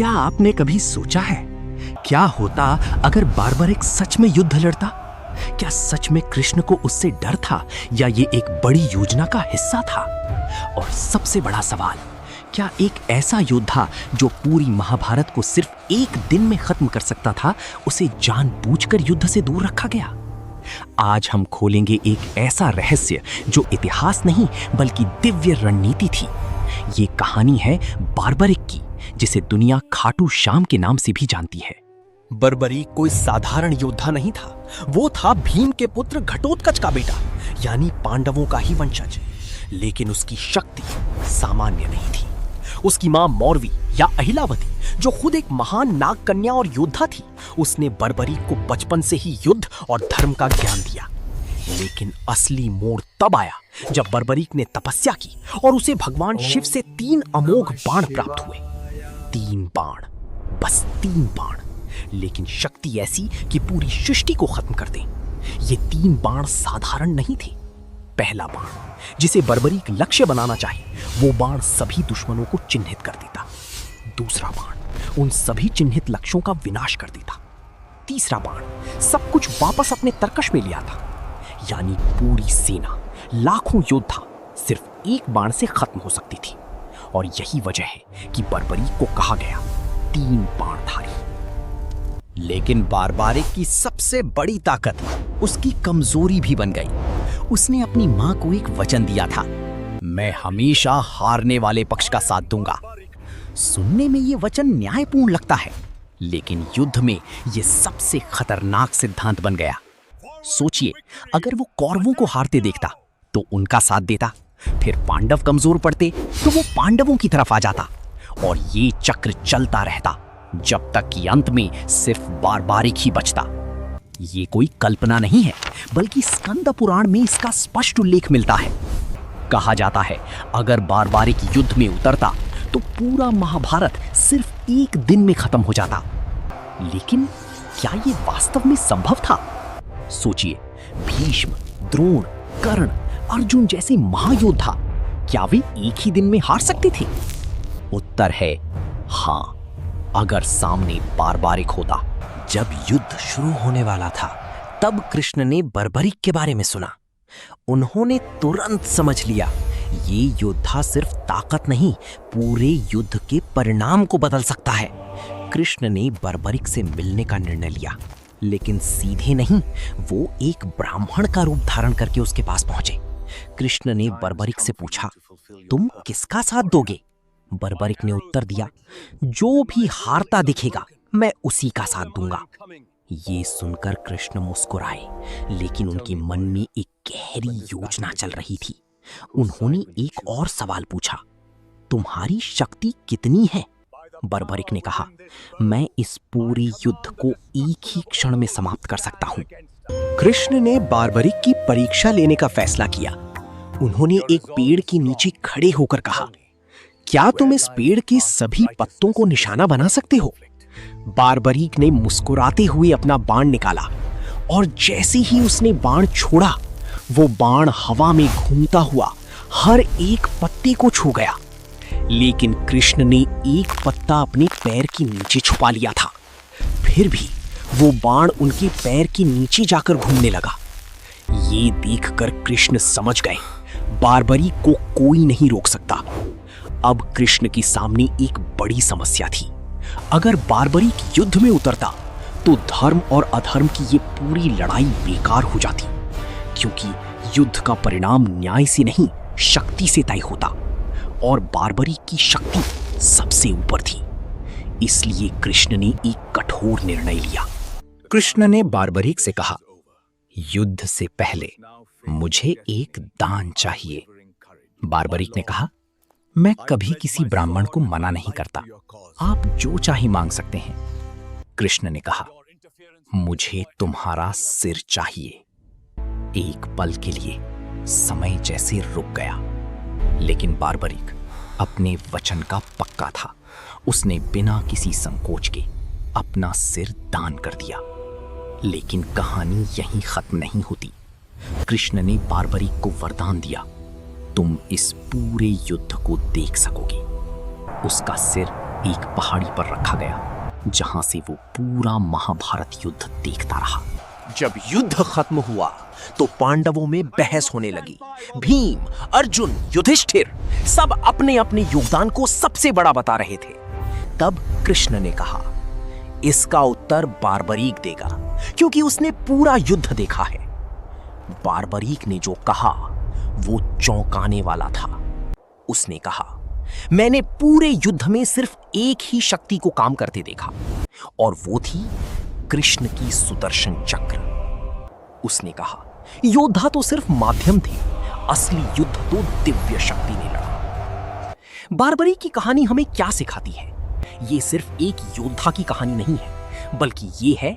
क्या आपने कभी सोचा है क्या होता अगर बार्बरिक सच में युद्ध लड़ता? क्या सच में कृष्ण को उससे डर था या ये एक बड़ी योजना का हिस्सा था? और सबसे बड़ा सवाल, क्या एक ऐसा योद्धा जो पूरी महाभारत को सिर्फ एक दिन में खत्म कर सकता था, उसे जानबूझकर युद्ध से दूर रखा गया? आज हम खोलेंगे एक ऐसा रहस्य जो इतिहास नहीं बल्कि दिव्य रणनीति थी। ये कहानी है बार्बरिक की, जिसे दुनिया खाटू श्याम के नाम से भी जानती है। बर्बरीक कोई साधारण योद्धा नहीं था। वो था भीम के पुत्र घटोत्कच का बेटा, यानी पांडवों का ही वंशज। लेकिन उसकी शक्ति सामान्य नहीं थी। उसकी मां मौरवी या अहिलावती, जो खुद एक महान नाग कन्या और योद्धा थी, उसने बर्बरीक को बचपन से ही युद्ध और धर्म का ज्ञान दिया। लेकिन असली मोड़ तब आया जब बर्बरीक ने तपस्या की और उसे भगवान शिव से 3 अमोघ बाण प्राप्त हुए। 3 बाण, बस 3 बाण, लेकिन शक्ति ऐसी कि पूरी सृष्टि को खत्म कर दें। ये 3 बाण साधारण नहीं थे। पहला बाण, जिसे बर्बरीक लक्ष्य बनाना चाहे, वो बाण सभी दुश्मनों को चिन्हित कर देता। दूसरा बाण उन सभी चिन्हित लक्ष्यों का विनाश कर देता। तीसरा बाण सब कुछ वापस अपने तरकश में ले आता, यानी पूरी सेना, लाखों योद्धा सिर्फ एक बाण से खत्म हो सकती थी। और यही वजह है कि बर्बरीक को कहा गया 3 बाणधारी। लेकिन बार्बरिक की सबसे बड़ी ताकत उसकी कमजोरी भी बन गई। उसने अपनी मां को एक वचन दिया था, मैं हमेशा हारने वाले पक्ष का साथ दूंगा। सुनने में ये वचन न्यायपूर्ण लगता है, लेकिन युद्ध में ये सबसे खतरनाक सिद्धांत बन गया। सोचिए, अगर वो कौरवों को हारते देखता तो उनका साथ देता, फिर पांडव कमजोर पड़ते तो वो पांडवों की तरफ आ जाता, और ये चक्र चलता रहता जब तक कि अंत में सिर्फ बार्बरिक ही बचता। ये कोई कल्पना नहीं है, बल्कि स्कंद पुराण में इसका स्पष्ट उल्लेख मिलता है। कहा जाता है, अगर बार्बरिक युद्ध में उतरता तो पूरा महाभारत सिर्फ एक दिन में खत्म हो जाता। लेकिन क्या ये वास्तव में संभव था? सोचिए, भीष्म, द्रोण, कर्ण, अर्जुन जैसे महायोद्धा, क्या वे एक ही दिन में हार सकते थे? उत्तर है हाँ, अगर सामने बार्बरिक होता। जब युद्ध शुरू होने वाला था, तब कृष्ण ने बर्बरिक के बारे में सुना। उन्होंने तुरंत समझ लिया, ये योद्धा सिर्फ ताकत नहीं, पूरे युद्ध के परिणाम को बदल सकता है। कृष्ण ने बर्बरिक से मिलने का निर्णय लिया, लेकिन सीधे नहीं, वो एक ब्राह्मण का रूप धारण करके उसके पास पहुंचे। कृष्ण ने बर्बरिक से पूछा, तुम किसका साथ दोगे? बर्बरिक ने उत्तर दिया, जो भी हारता दिखेगा मैं उसी का साथ दूंगा। ये सुनकर कृष्ण मुस्कुराए, लेकिन उनके मन में एक गहरी योजना चल रही थी। उन्होंने एक और सवाल पूछा, तुम्हारी शक्ति कितनी है? बर्बरिक ने कहा, मैं इस पूरे युद्ध को एक ही क्षण में समाप्त कर सकता हूं। कृष्ण ने बार्बरिक की परीक्षा लेने का फैसला किया। उन्होंने एक पेड़ के नीचे खड़े होकर कहा, क्या तुम इस पेड़ के सभी पत्तों को निशाना बना सकते हो? बार्बरिक ने मुस्कुराते हुए अपना बाण निकाला, और जैसे ही उसने बाण छोड़ा, वो बाण हवा में घूमता हुआ हर एक पत्ते को छू गया। लेकिन कृष्ण ने एक पत्ता अपने पैर के नीचे छुपा लिया था। फिर भी वो बाण उनके पैर के नीचे जाकर घूमने लगा। ये देखकर कृष्ण समझ गए, बार्बरिक को कोई नहीं रोक सकता। अब कृष्ण के सामने एक बड़ी समस्या थी। अगर बार्बरिक युद्ध में उतरता तो धर्म और अधर्म की ये पूरी लड़ाई बेकार हो जाती, क्योंकि युद्ध का परिणाम न्याय से नहीं, शक्ति से तय होता, और बार्बरिक की शक्ति सबसे ऊपर थी। इसलिए कृष्ण ने एक कठोर निर्णय लिया। कृष्ण ने बार्बरिक से कहा, युद्ध से पहले मुझे एक दान चाहिए। बार्बरिक ने कहा, मैं कभी किसी ब्राह्मण को मना नहीं करता, आप जो चाहे मांग सकते हैं। कृष्ण ने कहा, मुझे तुम्हारा सिर चाहिए। एक पल के लिए समय जैसे रुक गया, लेकिन बार्बरिक अपने वचन का पक्का था। उसने बिना किसी संकोच के अपना सिर दान कर दिया। लेकिन कहानी यहीं खत्म नहीं होती। कृष्ण ने बार्बरिक को वरदान दिया, तुम इस पूरे युद्ध को देख सकोगे। उसका सिर एक पहाड़ी पर रखा गया, जहां से वो पूरा महाभारत युद्ध देखता रहा। जब युद्ध खत्म हुआ तो पांडवों में बहस होने लगी। भीम, अर्जुन, युधिष्ठिर सब अपने अपने योगदान को सबसे बड़ा बता रहे थे। तब कृष्ण ने कहा, इसका उत्तर बार्बरीक देगा, क्योंकि उसने पूरा युद्ध देखा है। बार्बरीक ने जो कहा वो चौंकाने वाला था। उसने कहा, मैंने पूरे युद्ध में सिर्फ एक ही शक्ति को काम करते देखा, और वो थी कृष्ण की सुदर्शन चक्र। उसने कहा, योद्धा तो सिर्फ माध्यम थे, असली युद्ध तो दिव्य शक्ति ने लड़ा। बार्बरी की कहानी हमें क्या सिखाती है? ये सिर्फ एक योद्धा की कहानी नहीं है, बल्कि ये है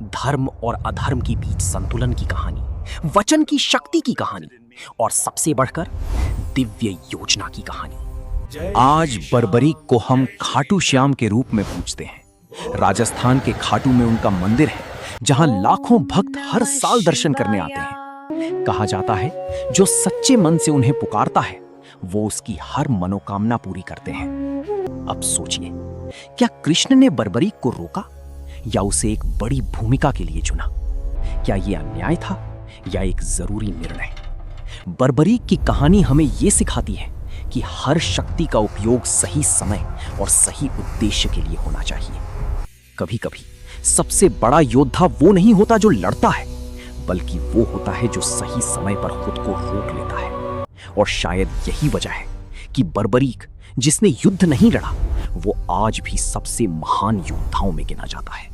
धर्म और अधर्म के बीच संतुलन की कहानी, वचन की शक्ति की कहानी, और सबसे बढ़कर दिव्य योजना की कहानी। आज बर्बरीक को हम खाटू श्याम के रूप में पूजते हैं। राजस्थान के खाटू में उनका मंदिर है, जहां लाखों भक्त हर साल दर्शन करने आते हैं। कहा जाता है, जो सच्चे मन से उन्हें पुकारता है वो उसकी हर मनोकामना पूरी करते हैं। अब सोचिए, क्या कृष्ण ने बर्बरीक को रोका या उसे एक बड़ी भूमिका के लिए चुना? क्या यह अन्याय था या एक जरूरी निर्णय? बर्बरीक की कहानी हमें यह सिखाती है कि हर शक्ति का उपयोग सही समय और सही उद्देश्य के लिए होना चाहिए। कभी कभी सबसे बड़ा योद्धा वो नहीं होता जो लड़ता है, बल्कि वो होता है जो सही समय पर खुद को रोक लेता है। और शायद यही वजह है कि बर्बरीक, जिसने युद्ध नहीं लड़ा, वो आज भी सबसे महान योद्धाओं में गिना जाता है।